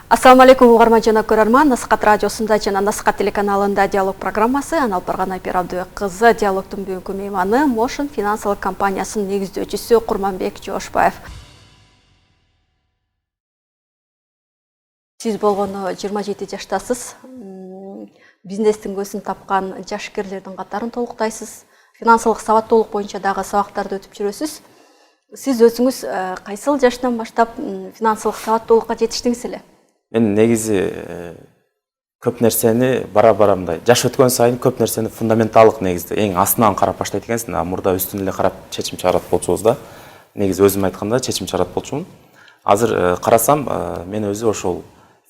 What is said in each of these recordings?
Ассаламу алейкум, угарман жана көрөрман. Насихат радиосунда жана Насихат телеканалында диалог программасы. Аналпарган Айпер Абдыбек кызы диалогтун бүгүнкү мейманы Motion финансылык компаниясынын негиздөөчүсү Курманбек Жошбаев. Сиз болгону 27 жаштасыз. Бизнестин көзүн тапкан жашкерлердин катарын толуктайсыз. Финансылык сабаттуулук боюнча дагы сабактарды өтүп жүрөсүз. Сиз өзүңүз кайсыл жаштан баштап финансылык сабаттуулукка жетиштиңиз эле? Мен негизи көп нерсени бара-бара мындай жаш өткөн сайын көп нерсени фундаменталдык негизде эң астынан карап баштайт экенсиң. Мурда үстүн эле карап чечим чыгарат болчубуз да. Негизи өзүм айтканда чечим чыгарат болчумун. Азыр карасам, мен өзү ошол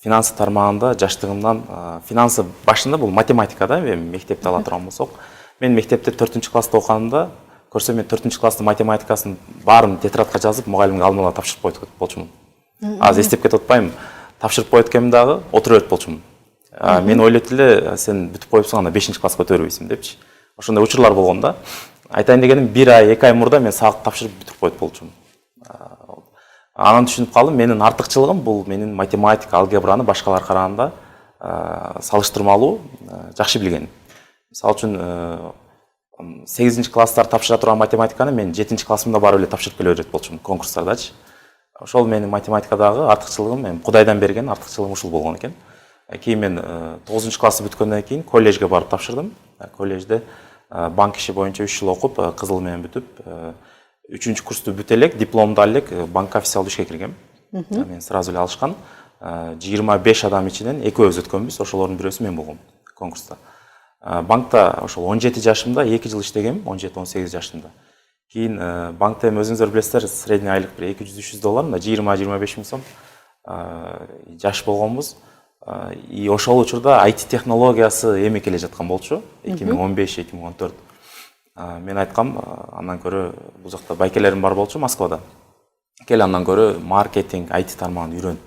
финансы тармагында жаштыгымдан финансы башында бул математика да, мен мектепте ала турган болсок, мен мектепте 4-класста окуганда көрсөм, мен 4-класстын математикасын баарын тетрадка жазып, мугалимге алмала тапшырып коюп болчумун. Азыр эстеп кетип атпайм. Тапшырып коюткем дагы отура берип болчумун. Мен ойлойт эле, сен бүтүп коюпсуң, анда 5-класска көтөрбөйсүң депчи. Ошондой учурлар болгон да. Айтайын дегеним, 1 ай, 2 ай мурда мен сабак тапшырып бүтүп коюп болчумун. Анан түшүнүп калдым, менин артыкчылыгым бул менин математика, алгебраны башкалар караганда салыштырмалуу жакшы билгеним. Мисалы үчүн 8-класстар тапшыра турган математиканы мен 7-классымда барып эле тапшырып келе берет болчумун конкурстардачы. Ошол менин математикадагы артыкчылыгым, мен Кудайдан берген артыкчылыгым ушул болгон экен. Кийин мен 9-классты бүткөндөн кийин коллежге барып тапшырдым. Коллежде банк иши боюнча 3 жыл окуп, кызыл менен бүтүп, 3-курсту бүтө элек, дипломду ала элек банкка официалдуу ишке киргем. Мен сразу эле алышкан. 25 адам ичинен экөөбүз өткөнбүз, ошолордун бирөөсү мен болгом конкурста. Банкта ошол 17 жашымда 2 жыл иштегем, 17-18 жашымда. Кийин банкта өзүңүздөр билесиздер, средний айлык бир 200-300 доллар, 20-25 миң сом жаш болгонбуз. И ошол учурда IT технологиясы эми келе жаткан болчу, 2015-2014. Мен айткам, андан көрө бул жакта байкелерим бар болчу Москвада. Кел андан көрө маркетинг, IT тармагын үйрөн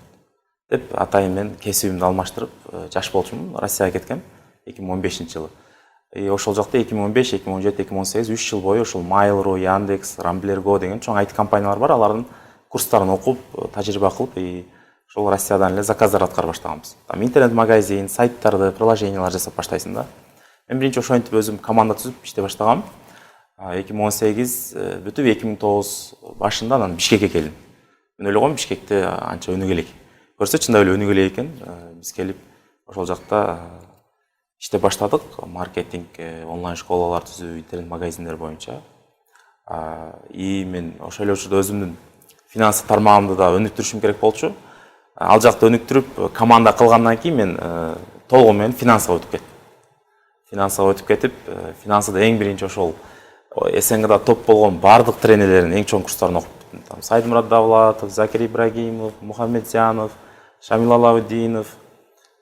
деп атайын мен кесибимди алмаштырып жаш болчумун, Россияга кеткем 2015-жылы. Ошол жакта 2015, 2017, 2018 3 жыл бою ошол Mail.ru, Яндекс, Rambler.go деген чоң IT компаниялар бар, алардын курстарын окуп, тажрыйба кылып, ошол Россиядан эле заказдар аткарып баштаганбыз. Интернет-магазин, сайттарды, приложениялар жасап баштайсың да. Мен биринчи ошентип өзүм команда түзүп иштей баштагам. 2018 бүтүп 2009 башында анан Бишкекке келдим. Мен ойлогом Бишкекте анча өнүгө элек. Көрсө чындап эле өнүгө элек экен. Биз келип ошол жакта иштеп баштадык. Маркетинг, онлайн школалар түзүү, интернет-магазиндер боюнча. Мен ошол эле учурда өзүмдүн финансы тармагымды да өнүктүрүшүм керек болчу. Ал жакта өнүктүрүп, команда кылгандан кийин мен толугу менен финансыга өтүп кеттим. Финансыга өтүп кетип, финансыда эң биринчи ошол СНГда топ болгон бардык тренерлердин эң чоң курстарын окуп биттим. Сайдмурат Давлатов, Закир Ибрагимов, Мухаммедзянов, Шамил Алаудинов,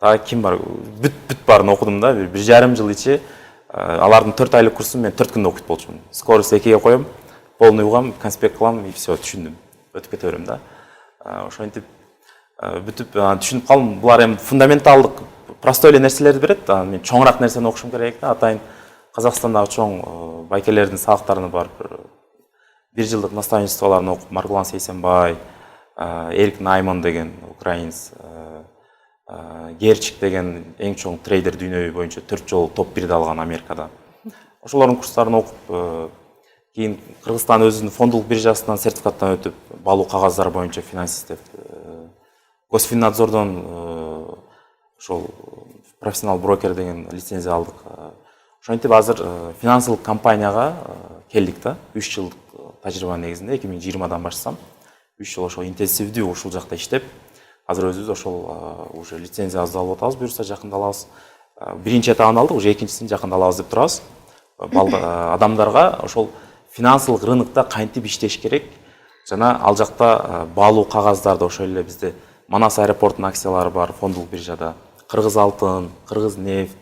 дагы ким бар? Бүт баарын окудум да, 1,5 жыл ичи. Алардын 4 айлык курсун мен 4 күндө окуп болчумун. Скорость 2ге коем, полный угам, конспект кылам и все, түшүндүм. Өтүп кете берем да. Ошентип бүтүп түшүнүп калдым, булар эми фундаменталдык простой эле нерселерди берет. Мен чоңураак нерсени окушум керек да. Атайын Казакстандагы чоң байкелердин сабактарына барып 1 жылдык наставничестволорун окуп, Маргулан Сейсенбай, Эрик Найман деген украинец, Герчик деген эң чоң трейдер дүйнө боюнча 4 жолу топ 1'de алган Америкада. Ошолордун курстарын окуп, кийин Кыргызстан өзүнүн фондулук биржасынан сертификаттан өтүп, балуу кагаздары боюнча финансист деп, Госфиннадзордон ошол профессионал брокер деген лицензия алдык. Ошентип азыр финансылык компанияга келдик да. 3 жылдык тажрыйба негизинде 2020-дан баштасам, 3 жыл ошол интенсивдүү ушул жакта иштеп, азыр өзүбүз ошол уже лицензиябызды алып атабыз, буюрса жакында алабыз. Биринчи этабын алдык, уже экинчисин жакында алабыз деп турабыз. Адамдарга ошол финансылык рынокто кантип иштеш керек, жана ал жакта баалуу кагаздарды ошол эле бизде Манас аэропортунун акциялары бар фондулук биржада, Кыргыз алтын, Кыргыз нефть,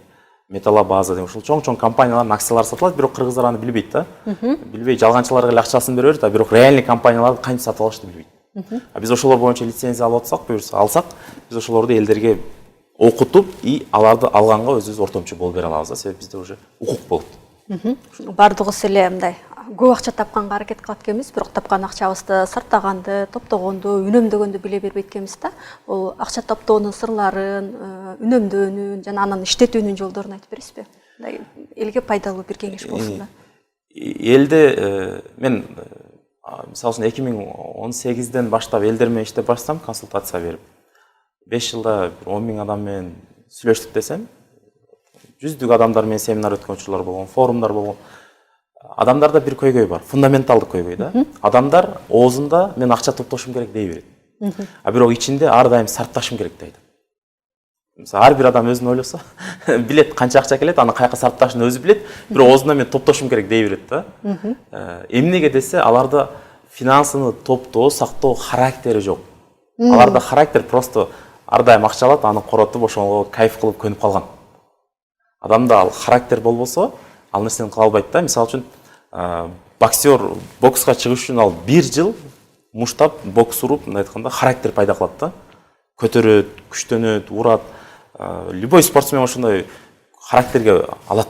Металлобаза деген ушул чоң-чоң компаниялардын акциялары сатылат, бирок кыргыздар аны билбейт да. Билбей жалганчыларга эле акчасын бере берет, бирок реальный компанияларды кантип сатып алышты билбейт. Биз ошолор боюнча лицензия алып атсак, буюрса алсак, биз ошолорду элдерге окутуп и аларды алганга өзүбүз ортомчу болуп бере алабыз да, себеби бизде уже укук болот. Бардыгыбыз эле мындай көп акча тапканга аракет кылат экенбиз, бирок тапкан акчабызды сарптаганды, топтогонду, үнөмдөгөндү биле бербейт экенбиз да. Бул акча топтоонун сырларын, үнөмдөөнүн жана анан иштетүүнүн жолдорун айтып бересизби? Мындай элге пайдалуу бир кеңеш болсун да. Элде мен мисалы үчүн 2018ден баштап элдер менен иштеп баштасам, консультация берип 5 жылда 10 000 адам менен сүйлөштүк десем, жүздүк адамдар менен семинар өткөн учурлар болгон, форумдар болгон. Адамдарда бир көйгөй бар, фундаменталдык көйгөй да. Адамдар оозунда мен акча топтошум керек дей берет. А бирок ичинде ар дайым сарпташым керек дейт. Мисалы, ар бир адам өзүн ойлосо, билет канча акча келет, аны каяка сарпташын өзү билет, бирок оозунда мен топтошум керек дей берет да. Эмнеге десе, аларда финансыны топтоо, сактоо характери жок. Аларда характер просто ар дайым акча алат, аны коротуп, ошого кайф кылып көнүп калган. Адамда ал характер болбосо, ал нерсени кыла албайт да. Мисалы үчүн боксер бокска чыгыш үчүн ал 1 жыл муштап, бокс уруп, мындай айтканда, характер пайда кылат да. Көтөрөт, күчтөнөт, урат. Любой спортсмен ошондой характерге алат.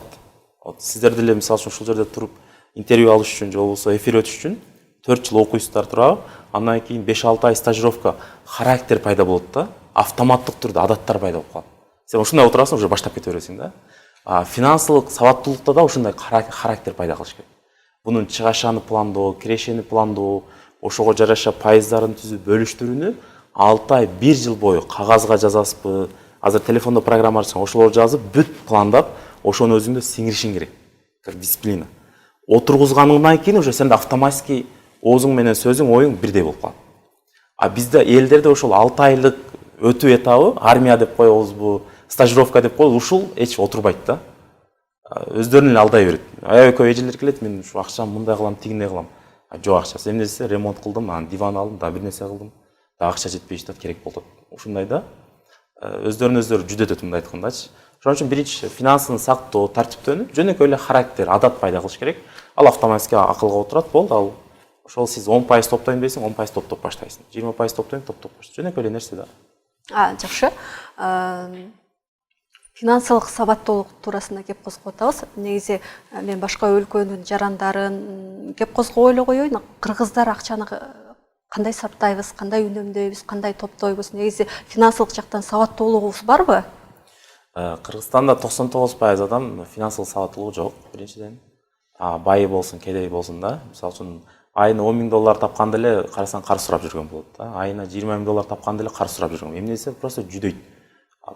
Сиздер деле мисалы үчүн ушул жерде туруп интервью алыш үчүн же болбосо эфир өтүш үчүн 4 жыл окуйсуздар турабы, андан кийин 5-6 ай стажировка, характер пайда болот да. Автоматтык түрдө адаттар пайда болуп калат. Сен ушундай отурасың, уже баштап кете бересиң да. Финансылык сабаттуулукта да ушундай характер пайда кылыш керек. Бунун чыгашаны пландоо, кирешени пландоо, ошого жараша пайыздарын түзүп бөлүштүрүүнү 6 ай, 1 жыл бою кагазга жазасызбы, азыр телефондо программа ачсаң, ошолорду жазып, бүт пландап, ошону өзүңдө сиңиришиң керек. Как дисциплина. Отургузганыңдан кийин уже сенде автоматически оозуң менен сөзүң, оюң бирдей болуп калат. А бизде элдерде ошол 6 айлык өтүү этабы, армия деп коебузбу, стажировка деп коебуз, ушул эч отурбайт да. Өздөрүн эле алдай берет. Экөө эжелер келет, мен ушу акчам мындай кылам, тигиндей кылам. Жок, акчасы эмне десе, ремонт кылдым, анан диван алдым, да бир нерсе кылдым. Да акча жетпей жатат, керек болот. Ушундай да. Өздөрүн өздөрү жүдөтөт, мындай айткандачы. Ошон үчүн биринчи финансыны сактоо, тартиптөөнү, жөнөкөй эле характер, адат пайда кылыш керек. Ал автоматически акылга отурат, болду. Ал ошол сиз 10% топтойм дейсиң, 10% топтоп баштайсың. 20% топтойм, топтоп баштайсың. Жөнөкөй эле нерсе да. Жакшы. Финансылык сабаттуулук туурасында кеп козгоп атабыз. Негизи мен башка өлкөнүн жарандарын кеп козгоп эле коеюн. Кыргыздар акчаны кандай сарптайбыз, кандай үнөмдөйбүз, кандай топтойбуз? Негизи финансылык жактан сабаттуулугубуз барбы? Кыргызстанда 99% адам финансылык сабаттуулугу жок, биринчиден. Байы болсун, кедей болсун да. Мисалы үчүн айына 10 000 доллар тапканда эле карасаң кар сурап жүргөн болот да. Айына 20 000 доллар тапканда эле кар сурап жүргөн. Эмне десе, просто жүдөйт.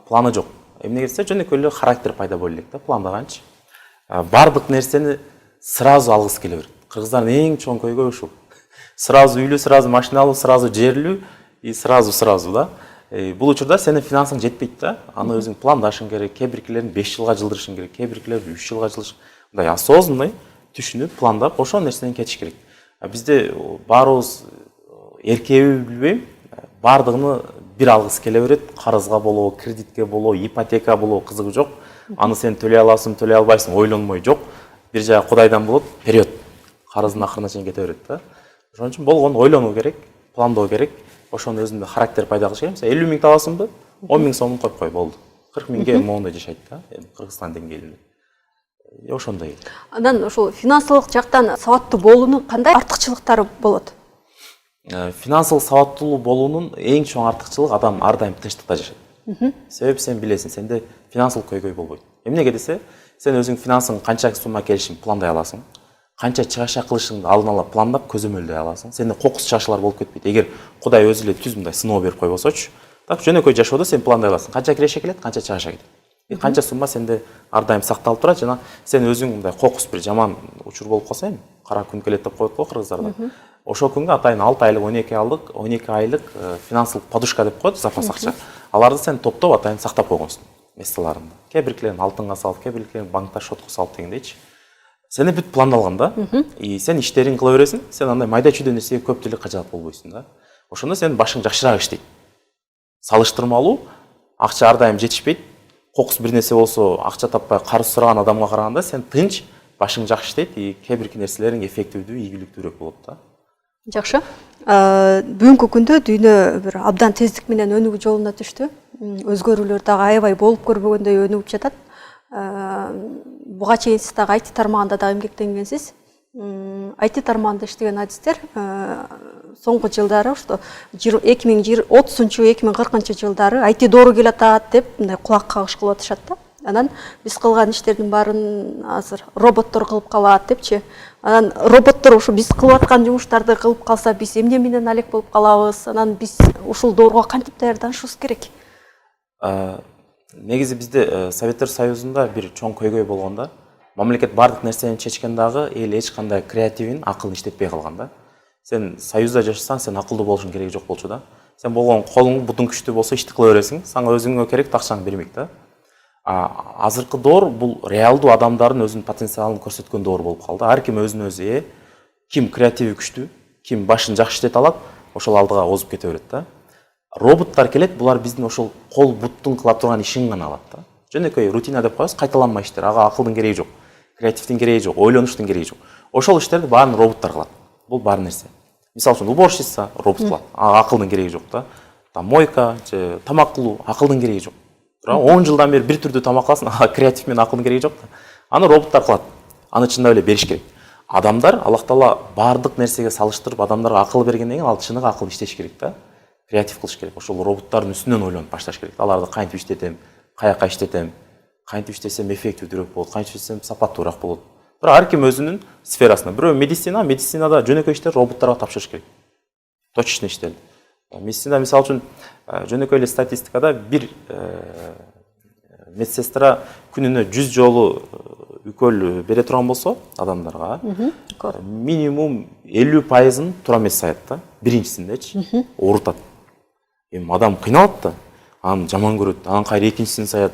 Планы жок. Эмне десе, жөнөкөй эле характер пайда боло элек да, пландаганчы. Бардык нерсени сразу алгысы келе берет. Кыргыздардын эң чоң көйгөйү ушул. Сразу үйлүү, сразу машина алуу, сразу жерлүү и сразу да. Бул учурда сенин финансың жетпейт да. Аны өзүң пландашың керек. Кээ биркилерин 5 жылга жылдырышың керек, кээ биркилерин 3 жылга жылдырышың. Мындай осознанный түшүнүп, пландап, ошол нерседен кетиш керек. Бизде баарыбыз эркеби билбейм, бардыгын бир алгысы келе берет. Карызга болобу, кредитке болобу, ипотека болобу, кызыгы жок. Аны сен төлөй аласың, төлөй албайсың, ойлонмой жок. Бир жайга Кудайдан болот, период. Карыздын акырына чейин кете берет да. Ошон үчүн болгон ойлонуу керек, пландоо керек. Ошонун өзүндө характер пайда кылыш керек. 50 000 табасыңбы? 10 000 сомун коюп кой, болду. 40 000ге моундай жашайт да, Кыргызстан деңгээлинде. Ошондой. Андан ошол финансылык жактан сабаттуу болуунун кандай артыкчылыктары болот? Финансылык сабаттуу болуунун эң чоң артыкчылыгы адам ар дайым тынчтыкта жашайт. Себеби сен билесиң, сенде финансылык көйгөй болбойт. Эмнеге десе, сен өзүң финансың канча сумма келишин пландай аласың. Канча чыгаша кылышыңды алдын ала пландап көзөмөлдөй аласың. Сенде кокус чашылар болуп кетпейт. Эгер Кудай өзү эле түз мындай сыноо берип койбосочу, так жөнөкөй жашоодо сен пландай аласың. Канча киреше келет, канча чыгаша кетет. Канча сумма сенде ар дайым сакталып турат, жана сен өзүң мындай кокус бир жаман учур болуп калса, эми кара күн келет деп коет го кыргыздарда. Ошол күнгө атайын 6 айлык, 12 айлык финансылык подушка деп коет, запас акча. Аларды сен топтоп атайын сактап койгонсуң месталарында. Кээ биркилерин алтынга салып, кээ биркилерин банкта шотко салып дегендейчи. Сене бүт пландалган да. И сен иштерин кыла бересиң, сен андай майда чүйдө нерсеге көп деле кажаат болбойсуң да. Ошондо сен башың жакшыраак иштейт. Салыштырмалуу акча ар дайым жетишпейт. Кокус бир нерсе болсо, акча таппай карыз сураган адамга караганда сен тынч, башың жакшы иштейт и кээ бирки нерселериң эффективдүү, ийгиликтүүрөөк болот да. Жакшы. Бүгүнкү күндө дүйнө бир абдан тездик менен өнүгүү жолуна түштү. Өзгөрүүлөр дагы аябай болуп көрбөгөндөй өнүгүп жатат. Буга чейин сиз дагы IT тармагында дагы эмгектенгенсиз. IT тармағында иштеген адистер соңғы жылдары что 2030-2040 жылдары IT доору келатат деп мындай кулак кагыш кылып атышат да. Анан биз кылган иштердин баарын азыр роботтор кылып калат депчи. Анан роботтор ушу биз кылып аткан жумуштарды кылып калса, биз эмне менен алек болуп калабыз? Анан биз ушул доорго кантип даярданышыбыз керек? Негизи бизде Советтер Союзунда бир чоң көйгөй болгондо, мамлекет бардык нерсени чечкен дагы эл эч кандай креативин, акылын иштетпей калган да. Сен союзда жашасаң, сен акылдуу болушуң кереги жок болчу да. Сен болгон колуң бутуң күчтүү болсо ишти кыла бересиң, сага өзүңө керек акчаңды бермек да. Азыркы доор бул реалдуу адамдардын өзүнүн потенциалын көрсөткөн доор болуп калды. Ар ким өзүнө өзү ким креативи күчтүү, ким башын жакшы иштете алат, ошол алдыга озуп кете берет да. Роботтар келет, булар биздин ошол кол буттун кыла турган ишин гана алат да. Жөнөкөй рутина деп коебуз, кайталанма иштер, ага акылдын кереги жок, креативдин кереги жок, ойлонуштун кереги жок. Ошол иштерди баарын роботтар кылат. Бул бар нерсе. Мисалы үчүн уборщица робот кылат, ага акылдын кереги жок да. Мойка же тамак кылуу акылдын кереги жок. 10 жылдан бери бир түрдүү тамак кыласың, ага креатив менен акылдын кереги жок да. Аны роботтар кылат. Аны чындап эле бериш керек. Адамдар Аллах Таала бардык нерсеге салыштырып, адамдарга акыл бергенден кийин ал чыныгы акыл иштеш керек да. Креатив кылыш керек. Ошол роботтардын үстүнөн ойлонуп башташ керек. Аларды кантип иштетем, каяка иштетем, кантип иштесем эффективдүүрөөк болот, кантип иштесем сапаттуураак болот. Бирок ар ким өзүнүн сферасында. Бирөө медицинада жөнөкөй иштер роботторго тапшырыш керек. Точечный иштер. Медицинада мисалы үчүн жөнөкөй эле статистикада бир медсестра күнүнө 100 жолу үкөл бере турган болсо адамдарга минимум 50%-ын туура эмес саят да. Биринчисиндечи оорутат. Эми адам кыйналат да, аны жаман көрөт, анан кайра экинчисин саят.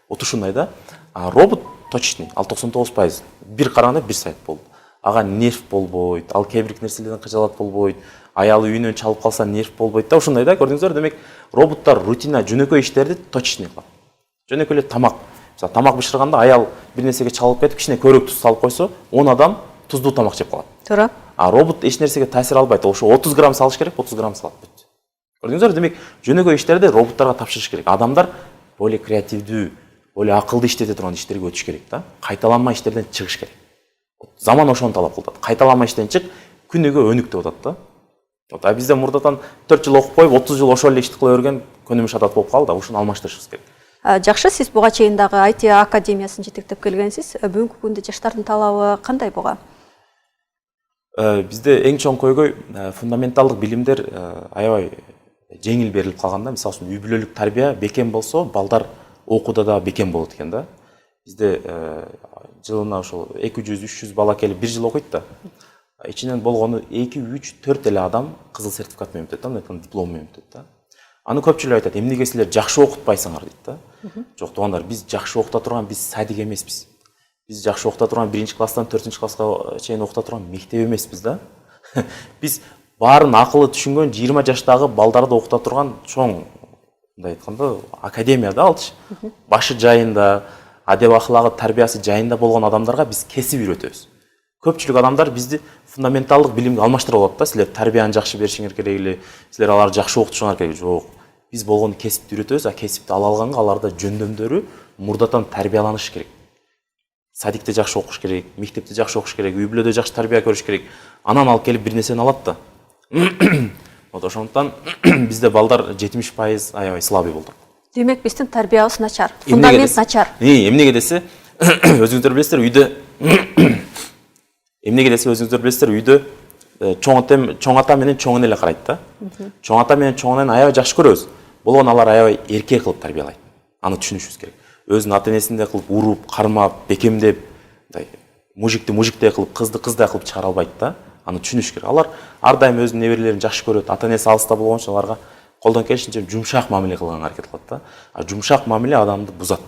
Ушундай да. Робот точечный, ал 99%. Бир караганда бир саят болду. Ага нерв болбойт, ал кээ бир нерселерден кыжалат болбойт, аялы үйүнөн чалып калса нерв болбойт да. Ушундай да, көрдүңүздөр, демек роботтар рутина жөнөкөй иштерди точечный кылат. Жөнөкөй эле тамак. Мисалы тамак бышырганда аял бир нерсеге чалып кетип, кичине көрөк туз салып койсо, 10 адам туздуу тамак жеп калат. Туура. Робот эч нерсеге таасир албайт. Ошо 30 грамм салыш керек, 30 грамм салат бүт. Көрдүңүздөр, демек жөнөкөй иштерди роботторго тапшырыш керек. Адамдар более креативдүү, более акылды иштете турган иштерге өтүш керек да. Кайталанма иштерден чыгыш керек. Заман ошону талап кылат. Кайталанма иштен чык, күнүгө өнүк деп атат да. Бизде мурдатан 4 жыл окуп коюп, 30 жыл ошол эле ишти кыла берген көнүмүш адат болуп калды. Ушуну алмаштырышыбыз керек. Жакшы, сиз буга чейин дагы IT академиясын жетектеп келгенсиз. Бүгүнкү күндө жаштардын талабы кандай буга? Бизде эң чоң көйгөй фундаменталдык билимдер аябай жеңил берилип калганда. Мисалы үчүн үй бүлөлүк тарбия бекем болсо, балдар окууда да бекем болот экен да. Бизде жылына ошол 200-300 бала келип 1 жыл окуйт да. Ичинен болгону 2-3-4 эле адам кызыл сертификат менен өтөт да, мындай диплом менен өтөт да. Аны көпчүлүк айтат, эмнеге силер жакшы окутпайсыңар дейт да. Жок, туугандар, биз жакшы окута турган биз садик эмеспиз. Биз жакшы окута турган 1-класстан 4-класска чейин окута турган мектеп эмеспиз да. Биз баарын акылы түшүнгөн 20 жаштагы балдарды окута турган чоң, мындай айтканда, академия да алчы. Башы жайында, адеп аклагы, тарбиясы жайында болгон адамдарга биз кесип үйрөтөбүз. Көпчүлүк адамдар бизди фундаменталдык билимге алмаштырып алат да. Силер тарбияны жакшы беришиңер керек эле, силер аларды жакшы окутушуңар керек. Жок. Биз болгону кесипти үйрөтөбүз, а кесипти ала алганга аларда жөндөмдөрү мурдатан тарбияланыш керек. Садикте жакшы окуш керек, мектепте жакшы окуш керек, үй бүлөдө жакшы тарбия көрүш керек. Анан алып келип бир нерсени алат да. Ошондуктан бизде балдар 70% аябай слабый болду. Демек биздин тарбиябыз начар, фундамент начар. Эмнеге десе, өзүңүздөр билесиздер, үйдө чоң ата менен чоң эне эле карайт да. Чоң ата менен чоң энени аябай жакшы көрөбүз. Болгону алар аябай эркек кылып тарбиялайт. Аны түшүнүшүбүз керек. Өзүнүн ата энесиндей кылып уруп, кармап, бекемдеп, мужикти мужиктей кылып, кызды кыздай кылып чыгара албайт да. Аны түшүнүш керек. Алар ар дайым өзүнүн неберелерин жакшы көрөт. Ата энеси алыста болгон үчүн аларга колдон келишинче жумшак мамиле кылганга аракет кылат да. Жумшак мамиле адамды бузат.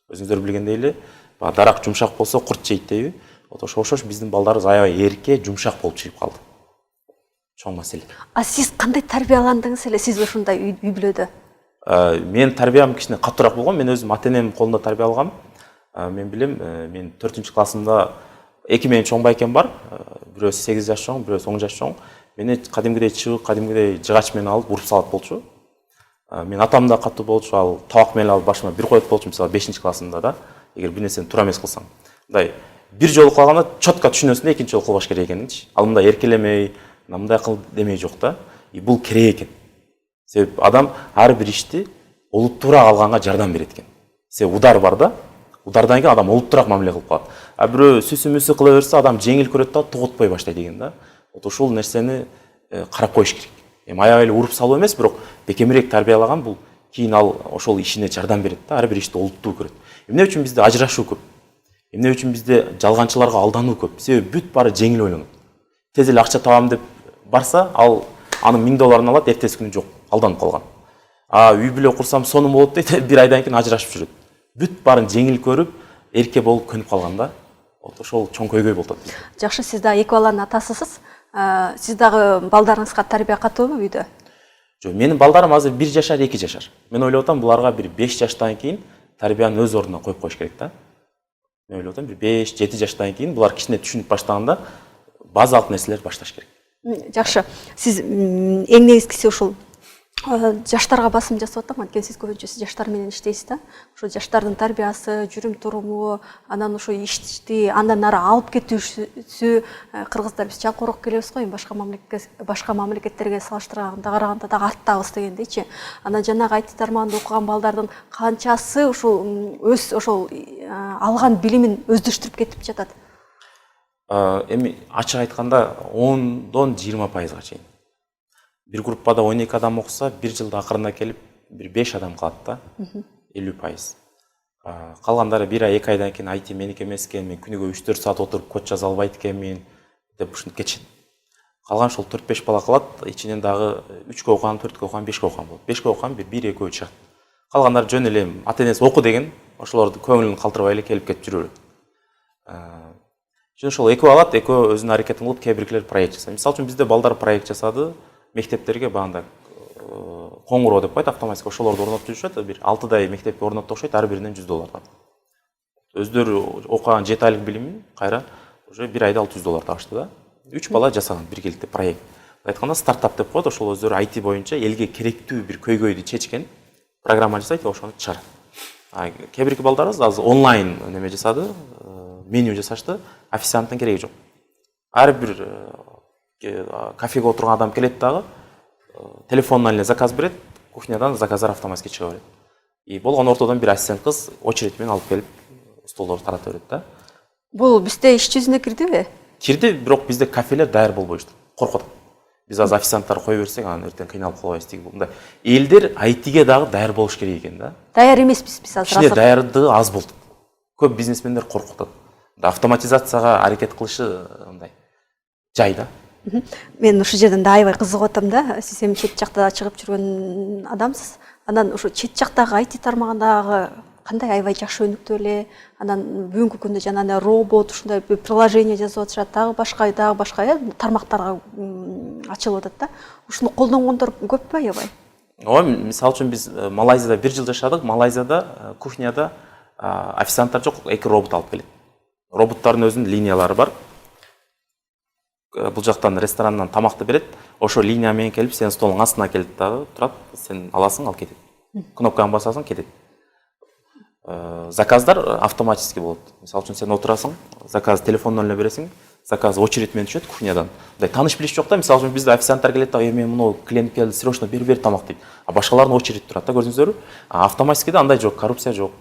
Өзүңүздөр билгендей эле, дарак жумшак болсо курт жейт дейби. Ошош биздин балдарыбыз аябай эрке, жумшак болуп чыгып калды. Чоң маселе. Сиз кандай тарбияландыңыз эле сиз ушундай үй бүлөдө? Мен тарбиям кичине катуураак болгон. Мен өзүм ата энем колунда тарбия алгам. Мен билем, мен 4-классымда эки менен чоң байкем бар. Бирөө 8 жаш чоң, бирөө 10 жаш чоң. Мени кадимгидей чыгып, кадимгидей жыгач менен алып уруп салат болчу. Мен атам да катуу болчу, ал табак менен алып башыма бир коет болчу, мисалы 5-классымда да. Эгер бир нерсени туура эмес кылсаң. Мындай бир жолу кылганда четко түшүнөсүң да экинчи жолу кылбаш керек экенинчи. Ал мындай эркелемей, мындай кыл демей жок да. Бул керек экен. Себеп адам ар бир ишти олуттуураак алганга жардам берет экен. Себеп удар бар да. Удардан кийин адам олуттуураак мамиле кылып калат. А бирөө сүсү-мүсү кыла берсе адам жеңил көрөт да тугутпой баштайт экен да. Ошол нерсени карап коюш керек. Эми аябай эле уруп салуу эмес, бирок бекемирээк тарбиялаган бул кийин ал ошол ишине жардам берет да, ар бир ишти олуттуу көрөт. Эмне үчүн бизде ажырашуу көп? Эмне үчүн бизде жалганчыларга алдануу көп? Себеби бүт баары жеңил ойлонот. Тез эле акча табам деп барса, ал анын 1000 долларын алат, эртеси күнү жок, алданып калган. А үй бүлө курсам сонун болот дейт, бир айдан кийин ажырашып жүрөт. Бүт баарын жеңил көрүп, эрке болуп көнүп калган да. Ошол чоң көйгөй болуп атат. Жакшы, сиз дагы эки баланын атасысыз. Сиз дагы балдарыңызга тарбия катуубу үйдө? Жок, менин балдарым азыр 1 жашар, 2 жашар. Мен ойлоп атам, буларга бир 5 жаштан кийин тарбияны өз ордуна коюп коюш керек да. Мен ойлоп атам, бир 5-7 жаштан кийин булар кичине түшүнүп баштаганда базалык нерселерди башташ керек. Жакшы, сиз эң негизгиси ушул жаштарга басым жасап атам, анткени сиз көбүнчө жаштар менен иштейсиз да. Ошо жаштардын тарбиясы, жүрүм туруму, анан ошо ишти андан ары алып кетүүсү, кыргыздар биз жалкоорок келебиз го, башка мамлекеттерге салыштырганда караганда дагы арттабыз дегендейчи. Анан жанагы IT тармагында окуган балдардын канчасы ушул өз ошол алган билимин өздөштүрүп кетип жатат? Эми ачык айтканда 10-дон 20%га чейин. Бир группада 12 адам окуса, бир жылда акырында келип, бир 5 адам калат да, 50%. Калгандары бир ай, 2 айдан кийин IT меники эмес экен, мен күнүгө 3-4 саат отуруп код жаза албайт экенмин деп ушинтип кетишет. Калган ошол 4-5 бала калат, ичинен дагы 3кө окуган, 4кө окуган, 5кө окуган болот. 5кө окуган бир 1-2 чыгат. Калгандары жөн эле ата-энеси оку деген, ошолорду көңүлүн калтырбай эле келип кетип жүрө берет. Ошол экөө алат, экөө өзүнүн аракетин кылып, кээ биркилер проект жасайт. Мисалы үчүн бизде балдар проект жасады, мектептерге багында коңгуроо деп коет, автоматика ошолорду орнотуп жүрүшөт, бир 6дай мектепке орнотту окшойт, ар биринен $100 алат. Өздөрү окуган 7 айлык билимин кайра уже бир айда $600 табышты да. 3 бала жасаган биргеликте проект. Айтканда стартап деп коет, ошол өздөрү IT боюнча элге керектүү бир көйгөйдү чечкен программа жасайт, ошону чыгарат. Кээ бирки балдарыбыз азыр онлайн неме жасады, меню жасашты, официанттын кереги жок. Ар бир кафеге отурган адам келет дагы, телефонунан эле заказ берет, кухнядан заказдар автоматически чыга берет. И болгон ортодон бир ассистент кыз очередь менен алып келип столдорду тарата берет да. Бул бизде иш жүзүнө кирдиби? Кирди, бирок бизде кафелер даяр болбойт. Коркот. Биз азыр официанттар кое берсек, анан эртең кыйналып калбайбыз деген мындай. Элдер IT-ге дагы даяр болуш керек экен да. Даяр эмеспиз биз азыр. Кичине даярдыгы аз болду. Көп бизнесмендер коркуп атат. Автоматизацияга аракет кылышы мындай жай да. Мен ушул жерден да аябай кызыгып атам да. Сиз эми чет жакта чыгып жүргөн адамсыз. Анан ушу чет жактагы IT тармагындагы кандай аябай жакшы өнүктү эле. Анан бүгүнкү күндө жанагы робот ушундай приложение жазып атышат, дагы башка тармактарга ачылып атат да. Ушуну колдонгондор көппү аябай? Мисалы үчүн биз Малайзияда 1 жыл жашадык. Малайзияда кухняда официанттар жок, 2 робот алып келет. Роботтардын өзүнүн линиялары бар. Бул жактан ресторандан тамакты берет, ошо линия менен келип сенин столуңдун астына келип дагы турат, сен аласың, алып кетет. Кнопканы басасың, кетет. Заказдар автоматически болот. Мисалы үчүн сен отурасың, заказ телефондон эле бересиң, заказ очередь менен түшөт кухнядан. Мындай таныш билиш жок да, мисалы үчүн бизде официанттар келет да, мен муну клиент келди, срочно бер тамак дейт. А башкалардын очередь турат да, көрдүңүздөрбү? Автоматически андай жок, коррупция жок.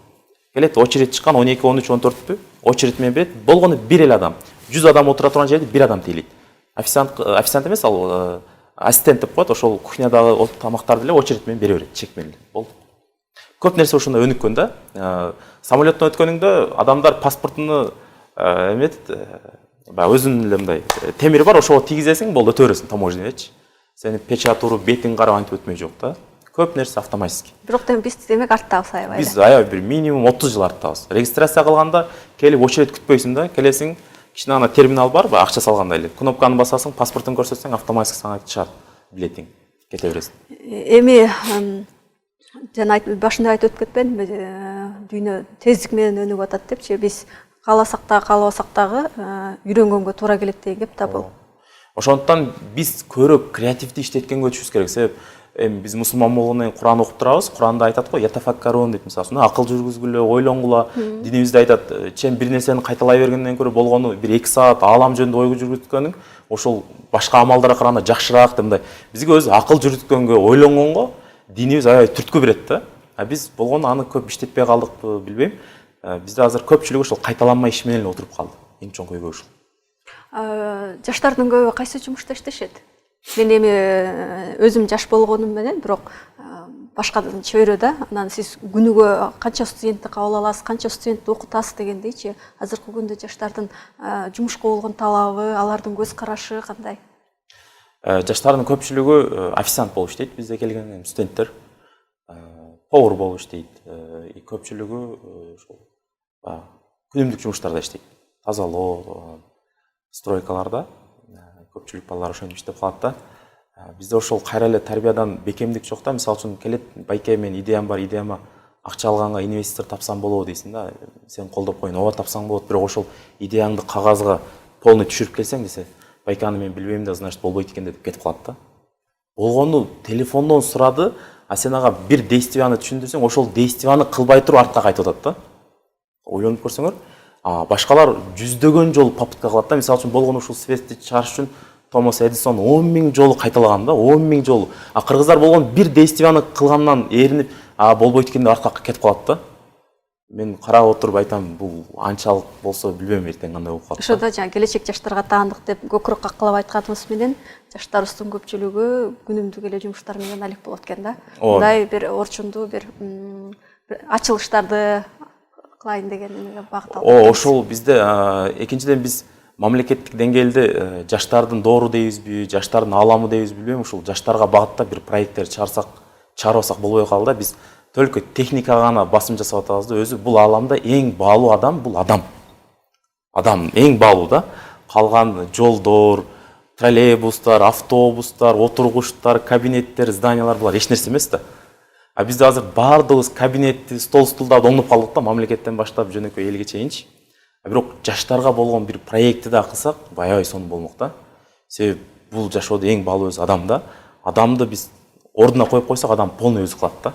Келет, очередь чыккан 12, 13, 14пү? Очередь менен берет. Болгону бир эле адам. 100 адам отура турган жерде бир адам тейлейт. Официант эмес, ал ассистент деп коет, ошол кухнядагы тамактарды эле очередь менен бере берет, чек менен эле. Болду. Көп нерсе ушундай өнүккөн да. Самолеттон өткөнүңдө адамдар паспортуну эметет, баягы өзүнүн эле мындай темири бар, ошого тийгизесиң, болду, өтө бересиң таможняда. Сени печать уруп, бетиң карап антип өтмөй жок да. Көп нерсе автоматически. Бирок биз демек арттабыз аябай. Биз аябай бир минимум 30 жыл арттабыз. Регистрация кылганда келип очередь күтпөйсүң да, келесиң, кичине ана терминал бар, акча салгандай эле. Кнопканы басасың, паспортун көрсөтсөң, автоматически сага чыгат билетиң. Кете бересиң. Эми жана башында айтып өтүп кетпедимби, дүйнө тездик менен өнүгүп атат депчи, биз кааласак дагы, каалабасак дагы үйрөнгөнгө туура келет деген кеп да бул. Ошондуктан биз көрөк креативдүү иштеткенге өтүшүбүз керек. Себеп эми биз мусулман болгондон кийин Куран окуп турабыз. Куранда айтат го ятафаккарун деп, мисалы, акыл жүргүзгүлө, ойлонгула. Динибизде айтат, чен бир нерсени кайталай бергенден көрө болгону бир 2 саат аалам жөнүндө ой жүргүзгөнүң ошол башка амалдарга караганда жакшыраак деп, мындай бизге өзү акыл жүргүзгөнгө, ойлонгонго динибиз аябай түрткү берет да. Биз болгону аны көп иштетпей калдыкпы, билбейм. Бизде азыр көпчүлүгү ошол кайталанмай иш менен эле отуруп калды. Эң чоң көйгөй ушул. Жаштардын көбү кайсы жумушта иштешет? Мен эми өзүм жаш болгонум менен, бирок башка чөйрөдө, анан сиз күнүгө канча студентти кабыл аласыз, канча студентти окутасыз дегендейчи, азыркы күндө жаштардын жумушка болгон талабы, алардын көз карашы кандай? Жаштардын көпчүлүгү официант болуп иштейт, бизде келген студенттер. Повар болуп иштейт. Көпчүлүгү ошол күнүмдүк жумуштарда иштейт. Тазалоо, стройкаларда көпчүлүк балдар ошентип иштеп калат да. Бизде ошол кайра эле тарбиядан бекемдик жок да. Мисалы үчүн келет, байке мен идеям бар, идеяма акча алганга инвестор тапсам болобу дейсиң да. Сен колдоп коюн, ооба тапсаң болот, бирок ошол идеяңды кагазга полный түшүрүп келсең десе, байке аны мен билбейм да, значит болбойт экен деп кетип калат да. Болгону телефондон сурады, а сен ага бир действияны түшүндүрсөң, ошол действияны кылбай туруп артта кайтып атат да. Ойлонуп көрсөңөр, башкалар жүздөгөн жолу попытка кылат да. Мисалы үчүн болгону ушул светти чыгарыш үчүн Томас Эдисон 10 000 жолу кайталаган да, 10 000 жолу. Кыргыздар болгон бир действияны кылгандан эринип, болбойт экен деп артка кетип калат да. Мен карап отуруп айтам, бул анчалык болсо билбейм эртең кандай болуп калат. Ошондо жаңы келечек жаштарга таандык деп көкүрөк каккылап айтканыбыз менен, жаштарыбыздын көпчүлүгү күнүмдүк эле жумуштар менен алек болот экен да. Мындай бир орчундуу бир ачылыштарды кылайын деген эмеге багыт алып. Ошол бизде экинчиден биз мамлекеттик деңгээлде жаштардын доору дейбизби, жаштардын ааламы дейбизби билбейм, ушул жаштарга багыттап бир проекттер чыгарбасак болбой калды да. Биз только техникага гана басым жасап атабыз да. Өзү бул ааламда эң баалуу адам бул адам. Адам эң баалуу да. Калган жолдор, троллейбустар, автобустар, отургучтар, кабинеттер, зданиялар булар эч нерсе эмес да. Бизде азыр баардыгыбыз кабинетти, стол стулдарды оңдоп калдык да, мамлекеттен баштап жөнөкөй элге чейинчи. Бирок жаштарга болгон бир проектти да кылсак, аябай сонун болмок да. Себеби бул жашоодо эң баалуу өзү адам да. Адамды биз ордуна коюп койсок, адам полный өзү кылат да.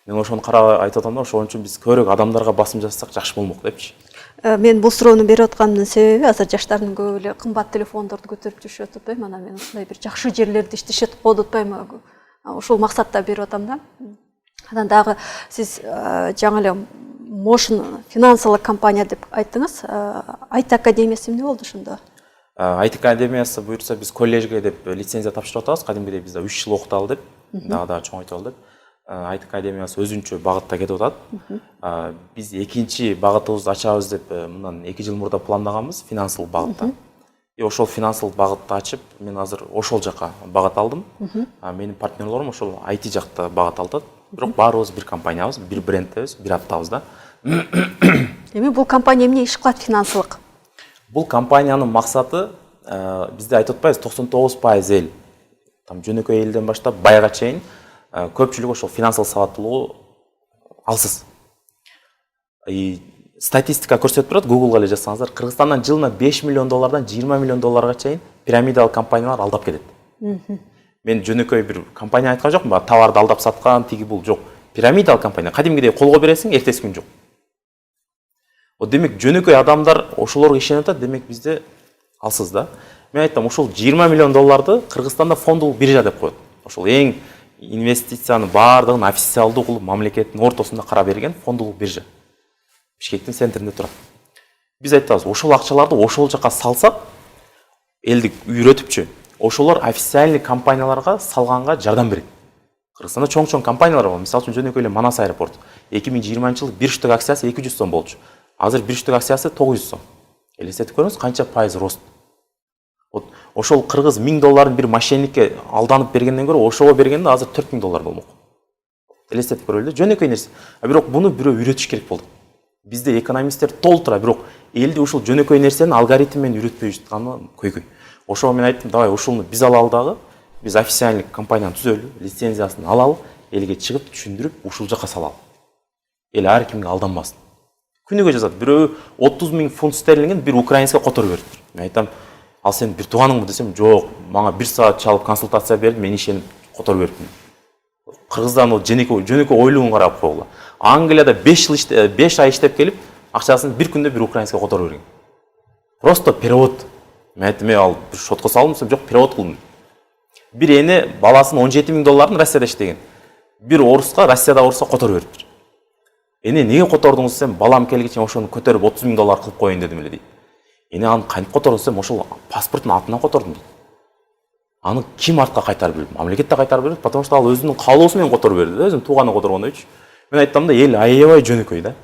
Мен ошону карап айтып атам да, ошон үчүн биз көбүрөөк адамдарга басым жасасак жакшы болмок депчи. Мен бул суроону берип атканымдын себеби, азыр жаштардын көбү эле кымбат телефондорду көтөрүп жүрүшүп атпайбы? Анан мен ушундай бир жакшы жерлерде иштешет болуп атпайбы? Ошол максатта берип атам да. Анан дагы сиз жаңы эле Motion финансылык компания деп айттыңыз. IT академиясы эмне болду ошондо? IT академиясы буюрса биз коллежге деп лицензия тапшырып атабыз. Кадимгидей бизде 3 жыл окуталы деп, дагы чоң айтып алды деп. IT академиясы өзүнчө багытта кетип атат. Биз экинчи багытыбызды ачабыз деп мындан 2 жыл мурда пландаганбыз финансылык багытта. Ошол финансылык багытты ачып, мен азыр ошол жака багыт алдым. Менин партнерлорум ошол IT жакта багыт алат. Бирок баарыбыз бир компаниябыз, бир брендтебиз, бир аттабыз да. Эми бул компания эмне иш кылат финансылык? Бул компаниянын максаты бизде айтып атпайбыз 99% эл, там жөнөкөй элден баштап байга чейин көпчүлүк ошол финансылык сабаттуулугу алсыз. Статистика көрсөтүп турат, Google'га эле жазсаңыздар, Кыргызстандан жылына 5 миллион доллардан 20 миллион долларга чейин пирамидалык компаниялар алдап кетет. Мен жөнөкөй бир компания айткан жокмун, товарды алдап саткан, тиги бул жок. Пирамидалык компания, кадимгидей колго бересиң, эртеси күн жок. Демек жөнөкөй адамдар ошолорго ишенип атат, демек бизде алсыз да. Мен айттым, ошол 20 миллион долларды Кыргызстанда фондулук биржа деп коет. Ошол эң инвестицияны баардыгын официалдуу кылып мамлекеттин ортосунда кара берген фондулук биржа. Бишкектин центринде турат. Биз айтабыз, ошол акчаларды ошол жака салсак, элди үйрөтүпчү, ошолор официальный компанияларга салганга жардам берет. Кыргызстанда чоң-чоң компаниялар бар. Мисалы үчүн жөнөкөй эле Манас аэропорт 2020-жылы 1 штук акциясы 200 сом болчу. Азыр 1 штук акциясы 900 сом. Элестетип көрүңүз, канча пайыз рост. Ошол кыргыз 1000 долларын бир мошенникке алданып бергенден көрө ошого бергенде азыр 4000 доллар болмок. Элестетип көрөлү, жөнөкөй нерсе. Бирок буну бирөө үйрөтүш керек болду. Бизде экономисттер толтура, бирок элди ушул жөнөкөй нерсени алгоритм менен үйрөтпөй жатканы көйгөй. Ошого мен айттым, давай ушуну биз алалы дагы, биз официальный компанияны түзөлү, лицензиясын алалы, элге чыгып түшүндүрүп ушул жака салалы. Эл ар кимге алданбасын. Күнүгө жазат, бирөө 30 000 фунт стерлингин бир украинска которуп бериптир. Мен айтам, ал сен бир тууганыңбы десем, жок, мага 1 саат чалып консультация берди, мен ишенип которуп бериптим. Кыргыздан ол жөнөкөй ойлугун карап койгула. Англияда 5 ай иштеп келип, акчасын bir күндө bir украинска которуп берген. Просто перевод. Мен айттым, ал bir шотко салдым, жок, перевод кылдым. Bir эне баласын 17 000 долларын Россияда иштеген. Bir орусқа, Россияда орусқа которуп бериптир. Эне неге котордуңуз десем, балам келгиче ошону көтөрүп 30 000 доллар кылып коеюн дедим эле дейт. Эне аны кантип котордуң десем, ошол паспорттун атынан котордум дейт. Аны ким артка кайтарып берди? Мамлекет да кайтарып берди, потому что ал өзүнүн каалоосу менен которуп берди, өзүнүн тууганы которгондойчу. Мен айттым да, эл аябай жөнөкөй да.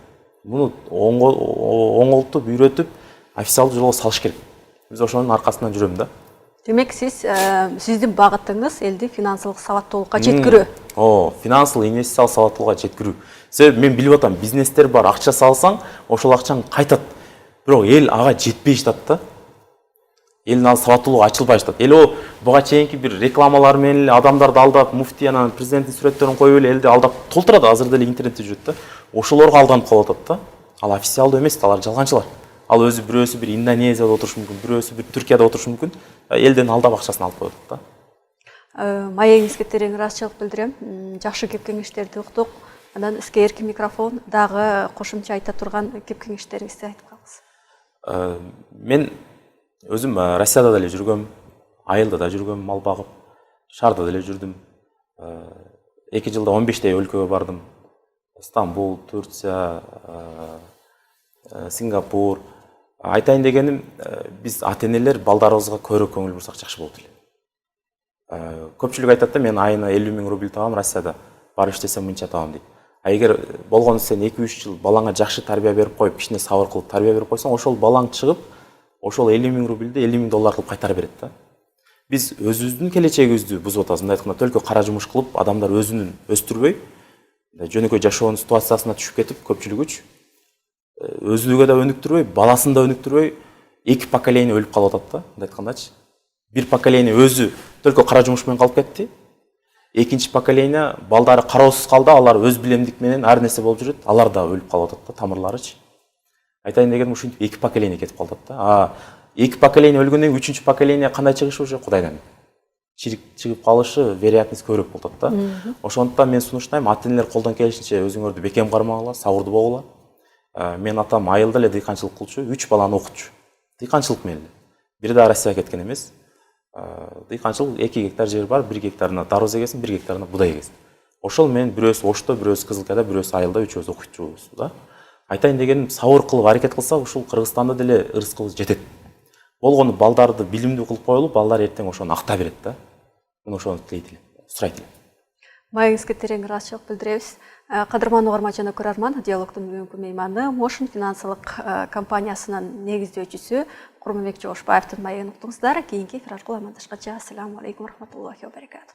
Муну оңолтуп, үйрөтүп, официалдуу жолго салыш керек. Биз ошонун аркасынан жүрөм да. Демек сиздин багытыңыз элди финансылык сабаттуулукка жеткирүү. Финансылык инвестициялык сабаттуулукка жеткирүү. Себеби мен билип атам, бизнестер бар, акча салсаң, ошол акчаң кайтат. Бирок эл ага жетпей жатат да. Элдин ал сабаттуулугу ачылбай жатат. Эл буга чейинки бир рекламалар менен эле адамдарды алдап, муфти анан президенттин сүрөттөрүн коюп эле элди алдап толтурат, азыр деле интернетте жүрөт да. Ошолорго алданып калып атат да. Ал официалдуу эмес, алар жалганчылар. Ал өзү бирөөсү бир Индонезияда отурушу мүмкүн, бирөөсү бир Түркияда отурушу мүмкүн. Элден алдап акчасын алып коет да. Маегиңизге терең ыраазычылык билдирем. Жакшы кеп кеңештерди уктук. Анан сизге эркин микрофон, дагы кошумча айта турган кеп кеңештериңизди айтып калыңыз. Мен өзүм Россияда деле жүргөм, айылда да жүргөм, мал багып, шаарда деле жүрдүм. 2 жылда 15 өлкөгө бардым. Стамбул, Турция, Сингапур. Айтайын дегеним, биз ата-энелер балдарыбызга көбүрөөк көңүл бурсак жакшы болот эле. Көпчүлүк айтат да, мен айына 50 000 рубль табам Россияда, барып иштесем мынча табам дейт. Эгер болгону сен 2-3 жыл балаңа жакшы тарбия берип коюп, кичине сабыр кылып тарбия берип койсоң, ошол балаң чыгып, ошол 50 000 рубльди 50 000 доллар кылып кайтарып берет да. Биз өзүбүздүн келечегибизди бузуп атабыз. Мындай айтканда, төлкө кара жумуш кылып, адамдар өзүнүн өстүрбөй, жөнөкөй жашоонун ситуациясына түшүп кетип, көпчүлүгүч өзүгө да өнүктүрбөй, баласын да өнүктүрбөй, 2 поколение өлүп калып атат да, мындай айткандачы. Bir поколение өзү төлкө кара жумуш менен калып кетти. Экинчи поколение балдары кароосуз калды, алар өз билемдик менен ар нерсе болуп жүрөт, алар да өлүп калып атат да, тамырларычы. Айтайын дегеним, ушинтип 2 поколение кетип калып атат да. 2 поколение өлгөндөн кийин 3-чү поколение кандай чыгышы уже Кудайдан. Чирик чыгып калышы вероятность көбүрөөк болуп атат да. Ошондуктан мен сунуштайм, ата-энелер колдон келишинче өзүңөрдү бекем кармагыла, сабырдуу болгула. Мен атам айылда эле дыйканчылык кылчу, 3 баланы окутчу. Дыйканчылык менен эле. Бири да Россияга кеткен эмес. Дыйканчылык 2 гектар жер бар, 1 гектарына дароз эгесин, 1 гектарына будай эгесин. Ошол менен бирөөсү Ошто, бирөөсү Кызылкайда, бирөөсү айылда үчөөбүз окутчубуз да. Айтайын дегеним, сабыр кылып аракет кылсак, ушул Кыргызстанда деле ырыскыбыз жетет. Болгону балдарды билимдүү кылып коелу, балдар эртең ошону акта берет да. Мен ошону тилейт элем, сурайт элем. Маегиңизге терең ыраазычылык билдиребиз. Кадырман угарман жана көрөрман, диалогдун бүгүнкү мейманы Motion финансылык компаниясынын негиздөөчүсү Курманбек Жогошбаевдин маегин уктуңуздар. Кийинки эфир аркылуу амандашканча, ассаламу алейкум рахматуллахи ва баракатух.